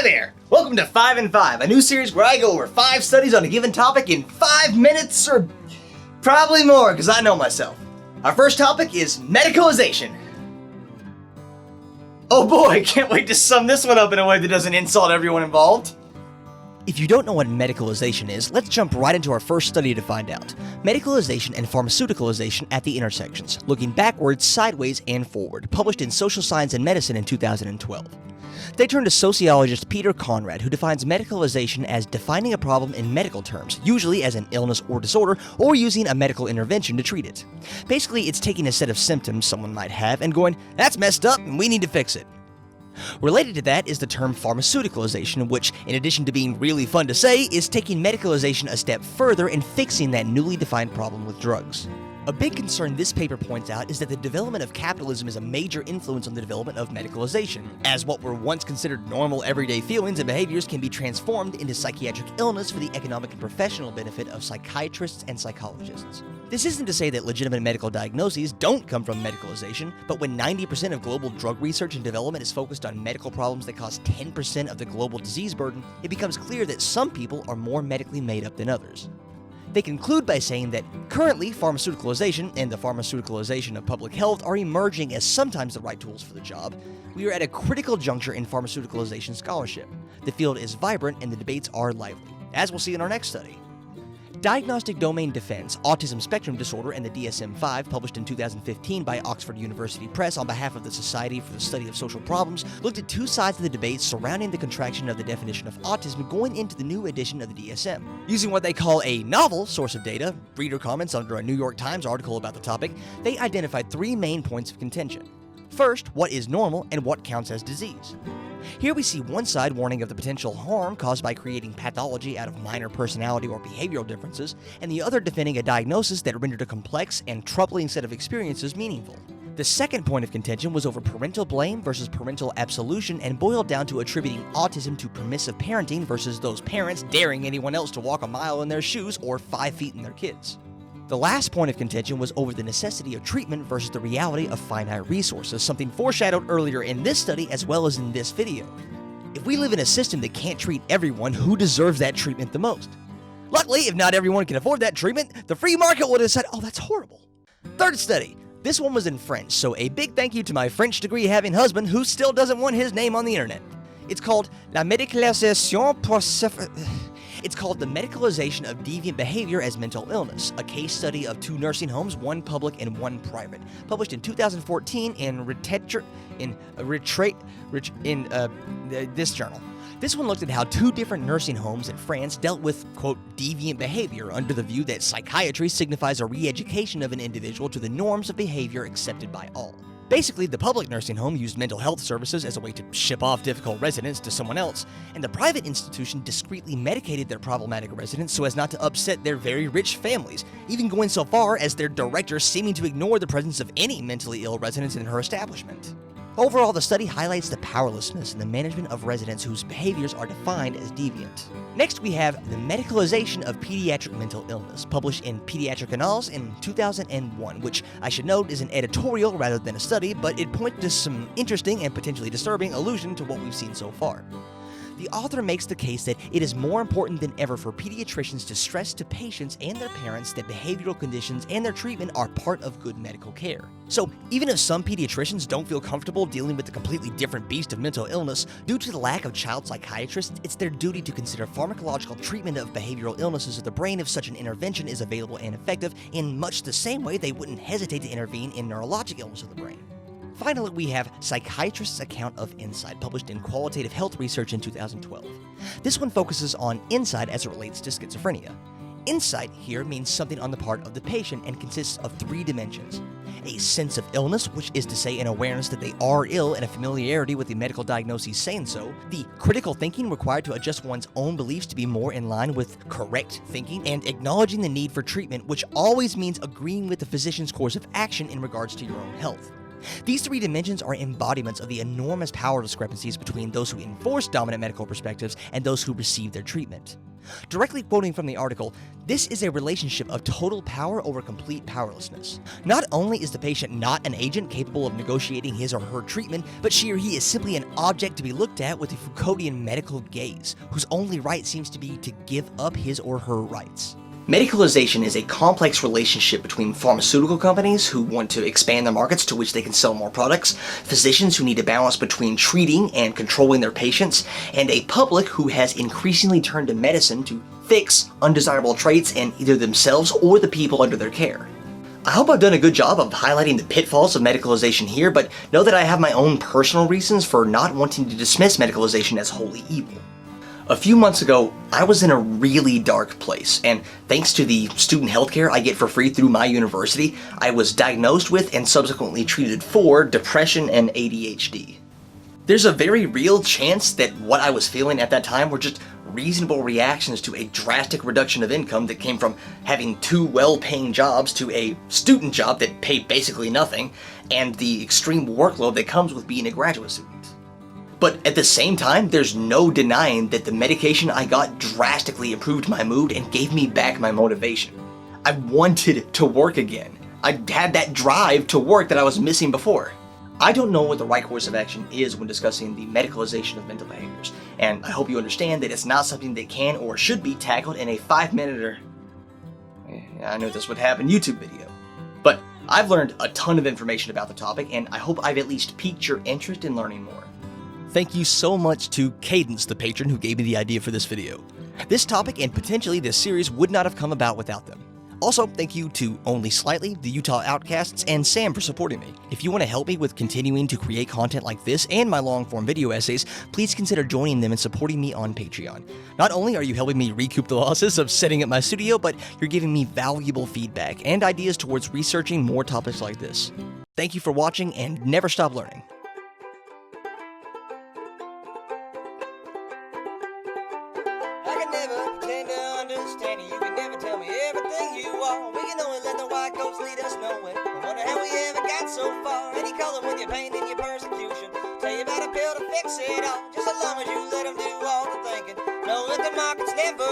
Hi there! Welcome to 5 in 5, a new series where I go over 5 studies on a given topic in 5 minutes, or probably more, because I know myself. Our first topic is medicalization. Oh boy, can't wait to sum this one up in a way that doesn't insult everyone involved. If you don't know what medicalization is, let's jump right into our first study to find out. Medicalization and pharmaceuticalization at the intersections, looking backwards, sideways, and forward, published in Social Science and Medicine in 2012. They turned to sociologist Peter Conrad, who defines medicalization as defining a problem in medical terms, usually as an illness or disorder, or using a medical intervention to treat it. Basically, it's taking a set of symptoms someone might have and going, that's messed up and we need to fix it. Related to that is the term pharmaceuticalization, which, in addition to being really fun to say, is taking medicalization a step further and fixing that newly defined problem with drugs. A big concern this paper points out is that the development of capitalism is a major influence on the development of medicalization, as what were once considered normal everyday feelings and behaviors can be transformed into psychiatric illness for the economic and professional benefit of psychiatrists and psychologists. This isn't to say that legitimate medical diagnoses don't come from medicalization, but when 90% of global drug research and development is focused on medical problems that cause 10% of the global disease burden, it becomes clear that some people are more medically made up than others. They conclude by saying that currently pharmaceuticalization and the pharmaceuticalization of public health are emerging as sometimes the right tools for the job. We are at a critical juncture in pharmaceuticalization scholarship. The field is vibrant and the debates are lively, as we'll see in our next study. Diagnostic Domain Defense, Autism Spectrum Disorder, and the DSM-5, published in 2015 by Oxford University Press on behalf of the Society for the Study of Social Problems, looked at two sides of the debate surrounding the contraction of the definition of autism going into the new edition of the DSM. Using what they call a novel source of data, reader comments under a New York Times article about the topic, they identified 3 main points of contention. First, what is normal and what counts as disease? Here we see one side warning of the potential harm caused by creating pathology out of minor personality or behavioral differences, and the other defending a diagnosis that rendered a complex and troubling set of experiences meaningful. The second point of contention was over parental blame versus parental absolution and boiled down to attributing autism to permissive parenting versus those parents daring anyone else to walk a mile in their shoes or 5 feet in their kids. The last point of contention was over the necessity of treatment versus the reality of finite resources, something foreshadowed earlier in this study as well as in this video. If we live in a system that can't treat everyone, who deserves that treatment the most? Luckily, if not everyone can afford that treatment, the free market will decide, oh, that's horrible. Third study. This one was in French, so a big thank you to my French degree having husband who still doesn't want his name on the internet. It's called La Medicalization pour It's called The Medicalization of Deviant Behavior as Mental Illness, a case study of 2 nursing homes, one public and one private, published in 2014 in Retraite in this journal. This one looked at how 2 different nursing homes in France dealt with, quote, deviant behavior under the view that psychiatry signifies a re-education of an individual to the norms of behavior accepted by all. Basically, the public nursing home used mental health services as a way to ship off difficult residents to someone else, and the private institution discreetly medicated their problematic residents so as not to upset their very rich families, even going so far as their director seeming to ignore the presence of any mentally ill residents in her establishment. Overall, the study highlights the powerlessness in the management of residents whose behaviors are defined as deviant. Next, we have The Medicalization of Pediatric Mental Illness, published in Pediatric Annals in 2001, which I should note is an editorial rather than a study, but it pointed to some interesting and potentially disturbing allusion to what we've seen so far. The author makes the case that it is more important than ever for pediatricians to stress to patients and their parents that behavioral conditions and their treatment are part of good medical care. So, even if some pediatricians don't feel comfortable dealing with the completely different beast of mental illness, due to the lack of child psychiatrists, it's their duty to consider pharmacological treatment of behavioral illnesses of the brain if such an intervention is available and effective, in much the same way they wouldn't hesitate to intervene in neurologic illness of the brain. Finally, we have Psychiatrists' Account of Insight, published in Qualitative Health Research in 2012. This one focuses on insight as it relates to schizophrenia. Insight here means something on the part of the patient and consists of 3 dimensions. A sense of illness, which is to say an awareness that they are ill and a familiarity with the medical diagnoses saying so. The critical thinking required to adjust one's own beliefs to be more in line with correct thinking, and acknowledging the need for treatment, which always means agreeing with the physician's course of action in regards to your own health. These three dimensions are embodiments of the enormous power discrepancies between those who enforce dominant medical perspectives and those who receive their treatment. Directly quoting from the article, this is a relationship of total power over complete powerlessness. Not only is the patient not an agent capable of negotiating his or her treatment, but she or he is simply an object to be looked at with a Foucauldian medical gaze, whose only right seems to be to give up his or her rights. Medicalization is a complex relationship between pharmaceutical companies who want to expand their markets to which they can sell more products, physicians who need to balance between treating and controlling their patients, and a public who has increasingly turned to medicine to fix undesirable traits in either themselves or the people under their care. I hope I've done a good job of highlighting the pitfalls of medicalization here, but know that I have my own personal reasons for not wanting to dismiss medicalization as wholly evil. A few months ago, I was in a really dark place, and thanks to the student healthcare I get for free through my university, I was diagnosed with and subsequently treated for depression and ADHD. There's a very real chance that what I was feeling at that time were just reasonable reactions to a drastic reduction of income that came from having two well-paying jobs to a student job that paid basically nothing, and the extreme workload that comes with being a graduate student. But at the same time, there's no denying that the medication I got drastically improved my mood and gave me back my motivation. I wanted to work again. I had that drive to work that I was missing before. I don't know what the right course of action is when discussing the medicalization of mental behaviors, and I hope you understand that it's not something that can or should be tackled in a 5-minute or, I knew this would happen, YouTube video. But I've learned a ton of information about the topic, and I hope I've at least piqued your interest in learning more. Thank you so much to Cadence, the patron who gave me the idea for this video. This topic and potentially this series would not have come about without them. Also, thank you to Only Slightly, the Utah Outcasts, and Sam for supporting me. If you want to help me with continuing to create content like this and my long-form video essays, please consider joining them and supporting me on Patreon. Not only are you helping me recoup the losses of setting up my studio, but you're giving me valuable feedback and ideas towards researching more topics like this. Thank you for watching, and never stop learning. I can never pretend to understand you. You can never tell me everything you are. We can only let the white coats lead us nowhere. I wonder how we ever got so far. Any color with your pain and your persecution. Tell you about a pill to fix it all. Just as long as you let them do all the thinking. No, let the markets never